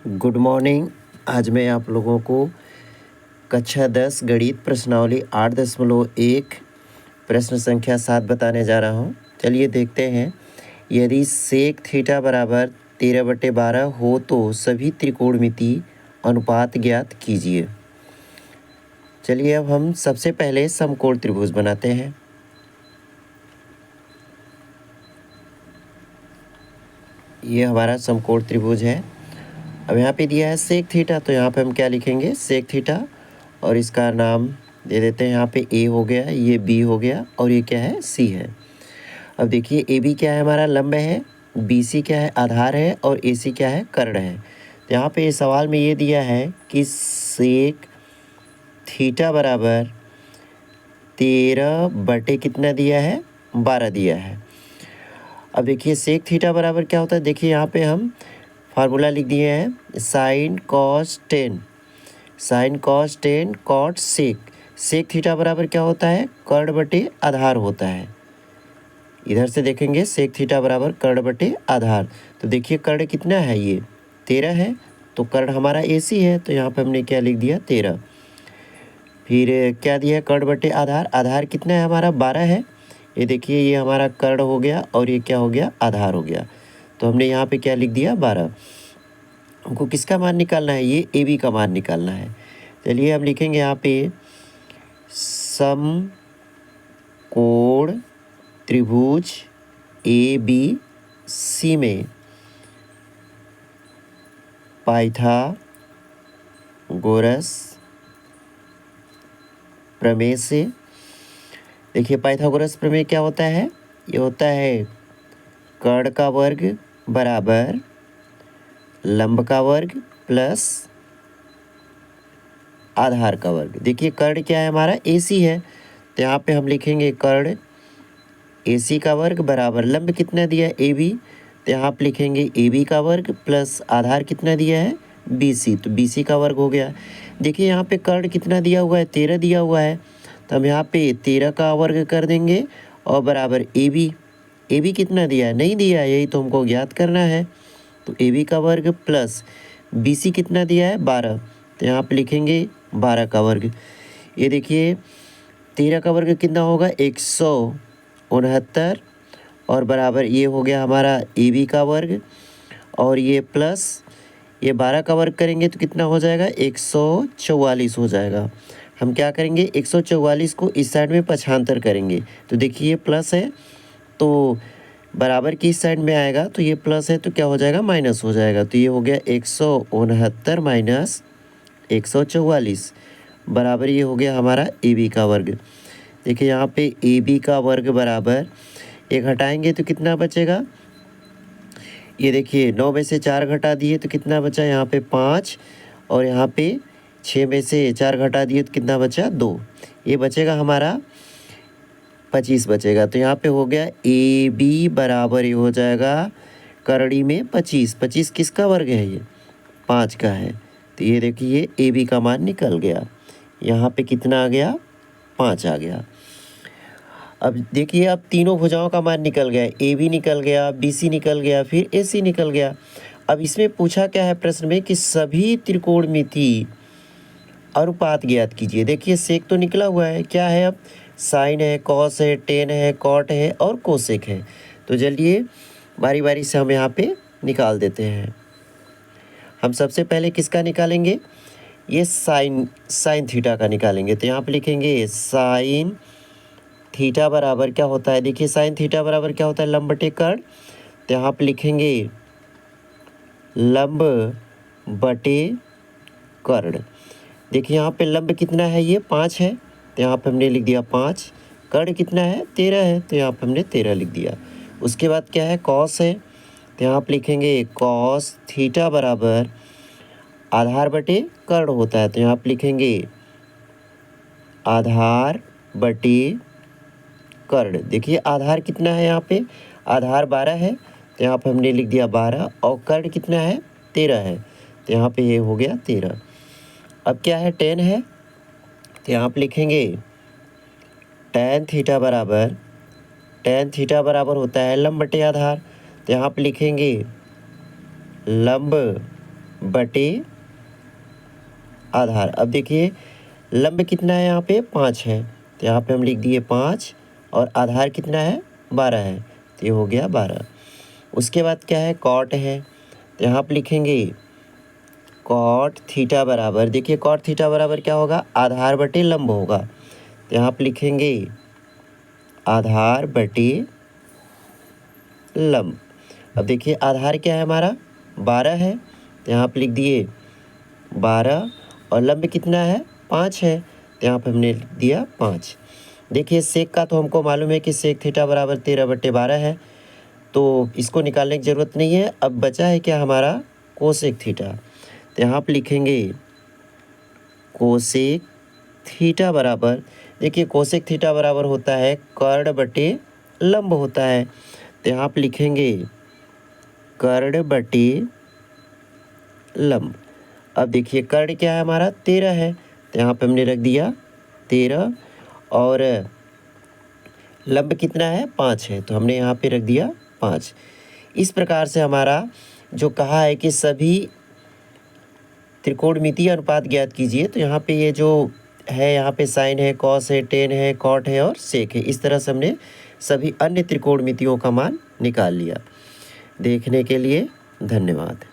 Good morning. आज मैं आप लोगों को कक्षा 10 गणित प्रश्नावली 8.1 प्रश्न संख्या 7 बताने जा रहा हूं। चलिए देखते हैं। यदि सेक थीटा बराबर 13/12 हो तो सभी त्रिकोणमिति अनुपात ज्ञात कीजिए। चलिए अब हम सबसे पहले समकोण त्रिभुज बनाते हैं। ये हमारा समकोण त्रिभुज है। अब यहाँ पे दिया है सेक थीटा, तो यहाँ पे हम क्या लिखेंगे, सेक थीटा, और इसका नाम दे देते हैं यहाँ पे ए हो गया, ये बी हो गया, और ये क्या है, सी है। अब देखिए ए बी क्या है, हमारा लंब है, बी सी क्या है, आधार है, और ए सी क्या है, कर्ण है। तो यहाँ पे इस सवाल में ये दिया है कि सेक थीटा बराबर 13 कितना दिया है, 12 दिया है। अब देखिए सेक थीटा बराबर क्या होता है, देखिए यहाँ पे हम फार्मूला लिख दिए हैं, sine cos 10 cot sec. Sec theta बराबर क्या होता है, कर्ण बटे आधार होता है। इधर से देखेंगे सेक थीटा बराबर कर्ण बटे आधार। तो देखिए कर्ण कितना है, ये 13 है, तो कर्ण हमारा AC है, तो यहाँ पे हमने क्या लिख दिया, 13। फिर क्या दिया है, कर्ण बटे आधार, आधार कितना है हमारा, 12 है। ये देखिए ये हमारा कर्ण हो गया, और ये क्या हो गया, आधार हो गया। तो हमने यहाँ पे क्या लिख दिया, 12। हमको किसका मान निकालना है, ये AB का मान निकालना है। चलिए हम लिखेंगे यहाँ पे समकोण त्रिभुज ABC में पाइथागोरस प्रमेय से, देखिए पाइथागोरस प्रमेय क्या होता है, ये होता है कर्ण का वर्ग बराबर लंब का वर्ग प्लस आधार का वर्ग। देखिए कर्ण क्या है हमारा, AC है, तो यहाँ पे हम लिखेंगे कर्ण AC का वर्ग बराबर लंब कितना दिया है, AB, तो यहाँ पे लिखेंगे AB का वर्ग प्लस आधार कितना दिया है, BC, तो BC का वर्ग हो गया। देखिए यहाँ पे कर्ण कितना दिया हुआ है, 13 दिया हुआ है, तो हम यहाँ पे 13 का वर्ग कर देंगे, और बराबर AB कितना दिया है, नहीं दिया है, यही तो हमको ज्ञात करना है। तो AB का वर्ग प्लस BC कितना दिया है, 12, तो यहाँ पे लिखेंगे 12 का वर्ग। ये देखिए 13 का वर्ग कितना होगा, 169, और बराबर ये हो गया हमारा AB का वर्ग, और ये प्लस ये 12 का वर्ग करेंगे तो कितना हो जाएगा, 144 हो जाएगा। हम क्या करेंगे, 144 को इस साइड में पक्षांतर करेंगे, तो देखिए ये प्लस है, तो बराबर की इस साइड में आएगा, तो ये प्लस है तो क्या हो जाएगा, माइनस हो जाएगा। तो ये हो गया 169 माइनस 144 बराबर ये हो गया हमारा AB का वर्ग। देखिए यहाँ पे AB का वर्ग बराबर, एक हटाएंगे तो कितना बचेगा, ये देखिए 9 में से 4 घटा दिए तो कितना बचा, यहाँ पे 5, और यहाँ पे 6 में से 4 घटा दिए तो कितना बचा, 2। ये बचेगा हमारा 25 बचेगा। तो यहाँ पे हो गया AB बराबर ये हो जाएगा करड़ी में 25। 25 किसका वर्ग है, ये 5 का है। तो ये देखिए AB का मान निकल गया। यहाँ पे कितना आ गया, 5 आ गया। अब देखिए अब तीनों भुजाओं का मान निकल गया, AB निकल गया, BC निकल गया, फिर AC निकल गया। अब इसमें पूछा क्या है प्रश्न में कि सभी त्रिकोणमिति अनुपात ज्ञात कीजिए। देखिए सेक तो निकला हुआ है, क्या है, अब साइन है, कॉस है, टेन है, कॉट है, और कोसेक है। तो चलिए बारी बारी से हम यहाँ पे निकाल देते हैं। हम सबसे पहले किसका निकालेंगे, ये साइन थीटा का निकालेंगे। तो यहाँ पे लिखेंगे साइन थीटा बराबर क्या होता है, देखिए साइन थीटा बराबर क्या होता है, लंब बटे कर्ण। तो यहाँ पे लिखेंगे लंब बटे कर्ण। देखिए यहाँ पे लंब कितना है, ये 5 है, तो यहाँ पे हमने लिख दिया 5। कर्ण कितना है, 13 है, तो यहाँ पे हमने 13 लिख दिया। उसके बाद क्या है, कॉस है, तो यहाँ पे लिखेंगे कॉस थीटा बराबर आधार बटे कर्ण होता है, तो यहाँ पे लिखेंगे आधार बटे कर्ण। देखिए आधार कितना है, यहाँ पे आधार 12 है, तो यहाँ पे हमने लिख दिया 12, और कर्ण कितना है, 13 है, तो यहाँ पे ये हो गया 13। अब क्या है, 10 है, तो यहाँ पे लिखेंगे tan थीटा बराबर होता है लंब बटे आधार। तो यहाँ पे लिखेंगे लंब बटे आधार। अब देखिए लंब कितना है, यहाँ पे 5 है, तो यहाँ पे हम लिख दिए 5, और आधार कितना है, 12 है, तो ये हो गया 12। उसके बाद क्या है, कॉट है, तो यहाँ पे लिखेंगे कॉट थीटा बराबर, देखिए कॉट थीटा बराबर क्या होगा, आधार बटे लंब होगा, तो यहाँ पे लिखेंगे आधार बटे लंब। अब देखिए आधार क्या है हमारा, 12 है, तो यहाँ पे लिख दिए 12, और लंब कितना है, 5 है, तो यहाँ पे हमने लिख दिया 5। देखिए सेक का तो हमको मालूम है कि सेक थीटा बराबर 13/12 है, तो इसको निकालने की ज़रूरत नहीं है। अब बचा है क्या हमारा, कोसेक थीटा, तो यहाँ पे लिखेंगे कोसेक थीटा बराबर, देखिए कोसेक थीटा बराबर होता है कर्ण बटे लंब होता है, तो यहाँ पे लिखेंगे कर्ण बटे लंब। अब देखिए कर्ण क्या है हमारा, 13 है, तो यहाँ पे हमने रख दिया 13, और लंब कितना है, 5 है, तो हमने यहाँ पे रख दिया 5। इस प्रकार से हमारा जो कहा है कि सभी त्रिकोणमितीय अनुपात ज्ञात कीजिए, तो यहाँ पे ये जो है, यहाँ पे साइन है, कॉस है, टेन है, कॉट है और सेक है, इस तरह से हमने सभी अन्य त्रिकोणमितियों का मान निकाल लिया। देखने के लिए धन्यवाद।